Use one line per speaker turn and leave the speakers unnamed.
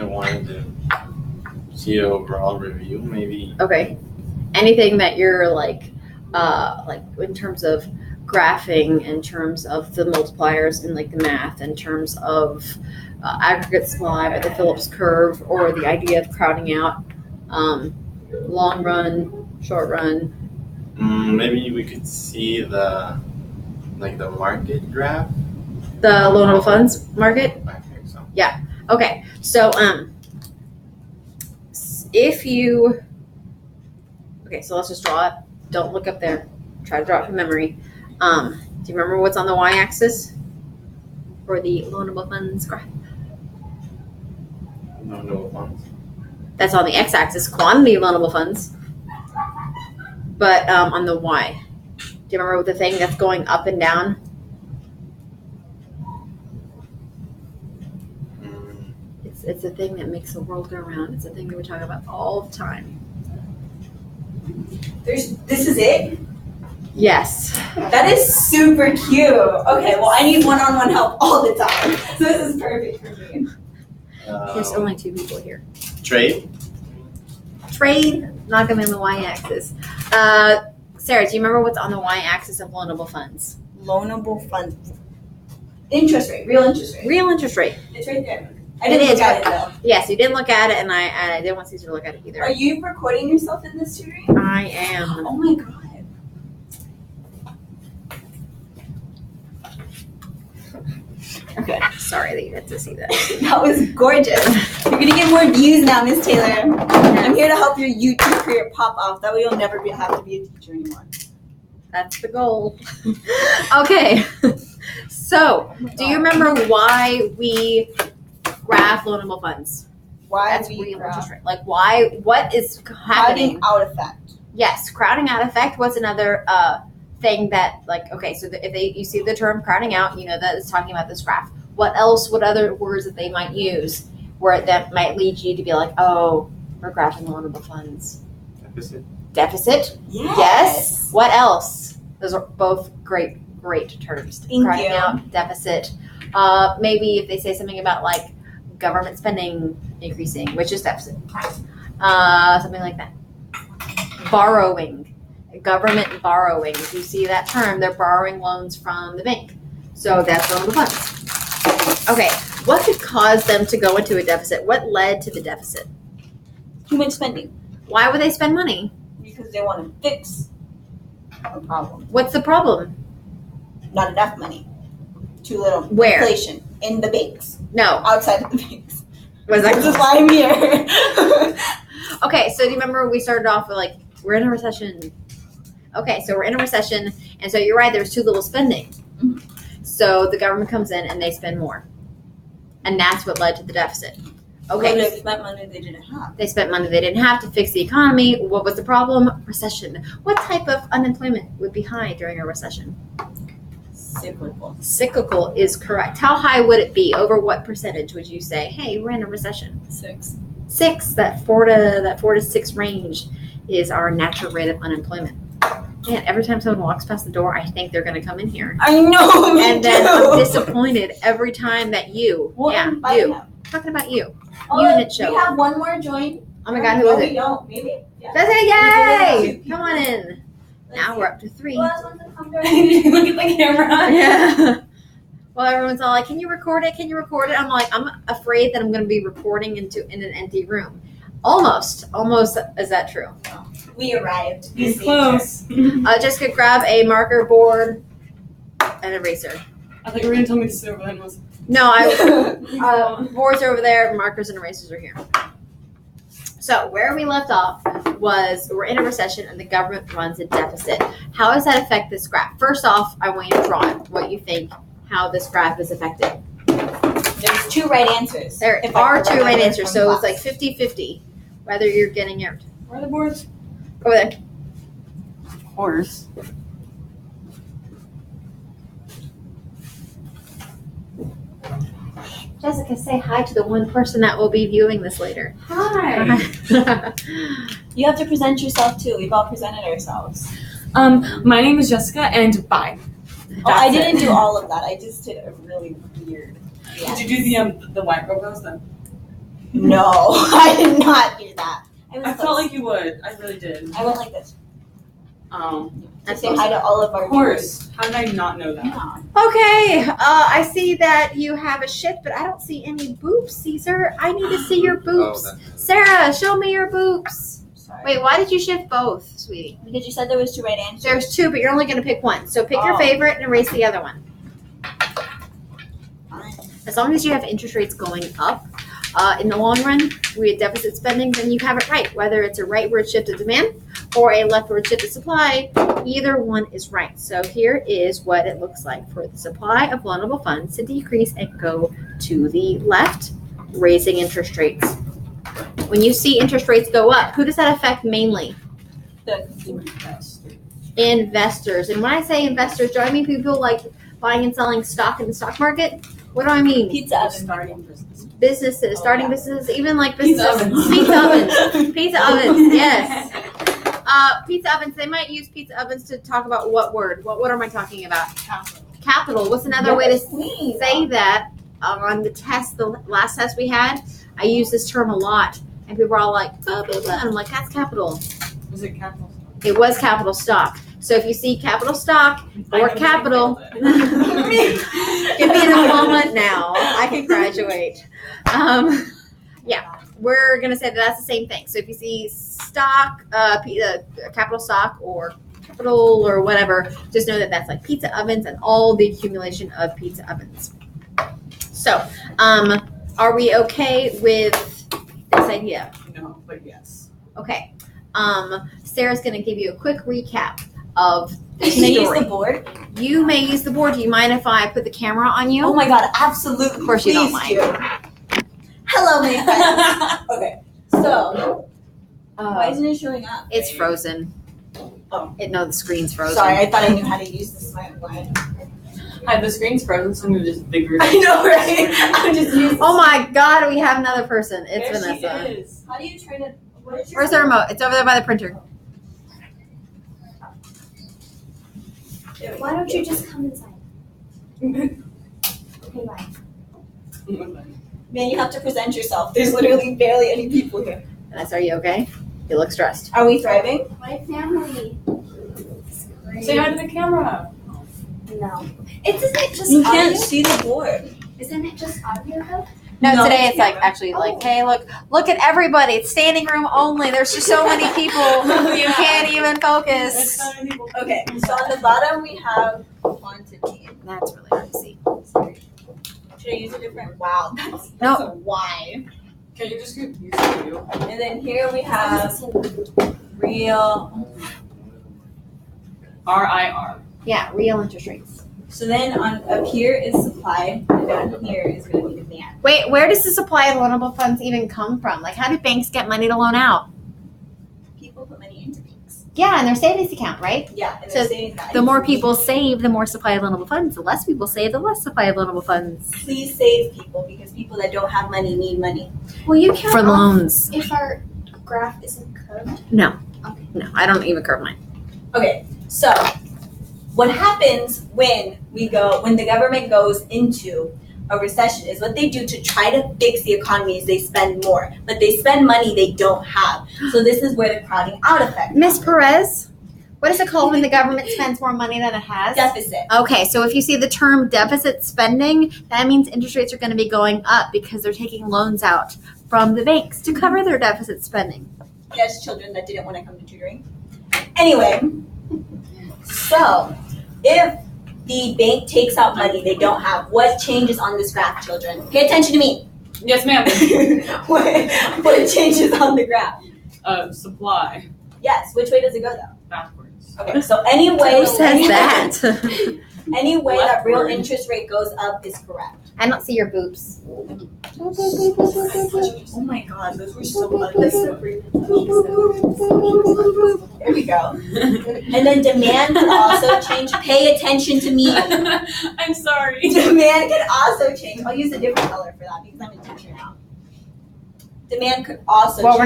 I wanted to see an overall review, maybe.
Okay. Anything that you're like in terms of graphing, in terms of the multipliers and like the math, in terms of aggregate supply or the Phillips curve, or the idea of crowding out, long run, short run.
Maybe we could see the market graph.
The loanable funds market?
I think so.
Yeah. Okay. So if you so let's just draw it. Don't look up there. Try to draw it from memory. Do you remember what's on the y-axis for the loanable funds graph?
Loanable funds.
That's on the x-axis, quantity of loanable funds. But on the y, do you remember the thing that's going up and down? It's a thing that makes the world go round. It's a thing that we talk about all the time.
This is it?
Yes.
That is super cute. Okay, well, I need one-on-one help all the time. So this is perfect for me.
There's only 2 people here.
Trade,
not going to be on the y-axis. Sarah, do you remember what's on the y-axis of loanable funds?
Loanable funds. Interest rate, real interest rate.
Real interest rate.
It's right there. I didn't look at it though.
Yes, you didn't look at it, and I didn't want Caesar to look at it either.
Are you recording yourself in this tutoring?
I am.
Oh my god.
Okay. Sorry that you had to see that.
That was gorgeous. You're gonna get more views now, Miss Taylor. I'm here to help your YouTube career pop off. That way you'll never have to be a teacher anymore.
That's the goal. Okay. So, do you remember why we graph loanable funds?
Why
That's
we
real
graph?
interest rate. Like, what is happening?
Crowding out effect.
Yes, crowding out effect was another thing that, like, okay, so if you see the term crowding out, you know that it's talking about this graph. What other words that they might use where that might lead you to be like, oh, we're graphing loanable funds? Deficit? Yes. What else? Those are both great terms.
Thank
crowding
you.
out, deficit. Maybe if they say something about like government spending increasing, which is deficit. Something like that. Borrowing. Government borrowing. If you see that term, they're borrowing loans from the bank. So that's loanable funds. Okay, what could cause them to go into a deficit? What led to the deficit?
Too much spending.
Why would they spend money?
Because they want to fix a problem.
What's the problem?
Not enough money. Too little.
Where?
Inflation. In the banks.
No.
Outside of the banks.
Was that
This is why I'm here.
Okay, so do you remember we started off with like, we're in a recession. Okay, so we're in a recession, and so you're right, there's too little spending.
Mm-hmm.
So the government comes in and they spend more. And that's what led to the deficit. Okay.
Well, they spent money they didn't have.
They spent money they didn't have to fix the economy. What was the problem? Recession. What type of unemployment would be high during a recession?
Cyclical.
Cyclical is correct. How high would it be? Over what percentage would you say, hey, we're in a recession?
6.
6. That 4 to 6 range is our natural rate of unemployment. Man, every time someone walks past the door, I think they're going to come in here.
I know.
And then I'm disappointed every time that you.
Well,
yeah, you. Talking about you.
Oh,
Unit show.
We have one more join.
Oh my God, who
no,
is
we
it?
don't. Maybe. Yeah.
That's it.
We
Yay!
do
Come on in. Now we're up to 3.
Who else wants to come join? Look at the camera.
Yeah. Well, everyone's all like, "Can you record it? Can you record it?" I'm like, I'm afraid that I'm going to be recording in an empty room. Almost. Is that true?
We arrived.
Be close.
Jessica, grab a marker board and eraser.
I thought you were going to tell me to sit over there.
No, boards are over there, markers and erasers are here. So where we left off was we're in a recession and the government runs a deficit. How does that affect this graph? First off, I want you to draw it. What you think, how this graph is affected.
There's 2 right answers.
There are 2 right answers, so it's like 50-50 whether you're getting it.
Where are the boards?
Over there.
Of course.
Jessica, say hi to the one person that will be viewing this later.
Hi.
You have to present yourself too. We've all presented ourselves.
My name is Jessica, and bye.
I didn't do all of that. I just did a really weird.
Did you do the white logos then?
No, I did not do that.
I felt like you would. I really did.
I went like this. To say hi to all of our
Of course. How did I not know that?
Okay, I see that you have a shift, but I don't see any boobs, Caesar. I need to see your boobs. Sarah, show me your boobs.
Sorry.
Wait, why did you shift both, sweetie?
Because you said there was 2 right answers.
There's 2, but you're only going to pick one. So pick your
Oh.
favorite and erase the other one.
Fine.
As long as you have interest rates going up, in the long run, with deficit spending, then you have it right. Whether it's a rightward shift of demand or a leftward shift of supply, either one is right. So here is what it looks like for the supply of vulnerable funds to decrease and go to the left, raising interest rates. When you see interest rates go up, who does that affect mainly?
The
Investors. And when I say investors, do I mean people like buying and selling stock in the stock market? What do I mean?
pizza oven.
Starting business.
Businesses, starting
yeah.
businesses, even like
Pizza
businesses.
ovens.
Pizza ovens. Pizza ovens, yes. Pizza ovens, they might use pizza ovens to talk about what word? What word am I talking about? Capital. What's another way to say that? On the test, the last test we had, I used this term a lot. And people were all like, blah, blah, blah. And I'm like, that's capital.
Was it capital?
It was capital stock. So if you see capital stock or capital, give me a diploma now. I can graduate. Yeah, we're going to say that that's the same thing. So if you see stock, capital stock or capital or whatever, just know that that's like pizza ovens and all the accumulation of pizza ovens. So are we okay with this idea?
No, but yes.
Okay. Sarah's going to give you a quick recap of the
Can I use
story.
the board?
You may use the board. Do you mind if I put the camera on you?
Oh my god, absolutely.
Of course you don't
Please
mind.
do. Hello, my friends. Okay, so why
Uh,
isn't it showing up?
it's frozen.
Oh.
The screen's frozen.
Sorry, I thought I knew how to use the smart one.
Hi, the screen's frozen, so I'm gonna just vigorously.
I know, right? I'm just using.
Oh my God, we have another person. It's
There
Vanessa.
she is.
How do you turn it? What is your
Where's the remote? It's over there by the printer.
Why don't you just come inside? Okay, bye. Man, you have to present yourself. There's literally barely any people here.
Vanessa, are you okay? You look stressed.
Are we thriving?
My family.
Say hi to the camera.
No. Isn't it just
You
audio?
can't see the board.
Isn't it just audio though?
No,
No,
today
it's
it's like
camera.
actually like, hey, look at everybody. It's standing room only. There's just so many people. You can't even focus.
Okay, so on the bottom we have quantity.
That's really hard to see.
Should I use a different? Wow, that's
No.
a Y.
Can you just use you?
And then here we have real.
RIR.
Yeah, real interest rates.
So then on up here is supply, and down here is going to be demand.
Wait, where does the supply of loanable funds even come from? Like, how do banks get money to loan out?
People put money into things.
Yeah, in their savings account, right?
Yeah, and
So
they're saving that.
The more people save, the more supply of loanable funds. The less people save, the less supply of loanable funds.
Please save people because people that don't have money need money.
Will you count
For
off
loans.
if our graph isn't curved?
No, I don't even curve mine.
Okay, so what happens when the government goes into a recession is what they do to try to fix the economy is they spend more, but they spend money they don't have. So this is where the crowding out effect.
Miss Perez, what is it called when the government spends more money than it has?
Deficit.
Okay, so if you see the term deficit spending, that means interest rates are going to be going up because they're taking loans out from the banks to cover their deficit spending.
Yes, children that didn't want to come to tutoring. Anyway, so if the bank takes out money they don't have, what changes on this graph, children? Pay attention to me.
Yes, ma'am.
what changes on the graph?
Supply.
Yes, which way does it go though?
Backwards.
Okay, so any way
Who says that?
any way that real
Leftward.
interest rate goes up is correct.
I don't see your boobs.
Oh my god, those were so ugly. There we go. And then demand can also change. Pay attention to me.
I'm sorry.
Demand can also change. I'll use a different color for that because I'm a teacher now. Demand could also
Well,
change.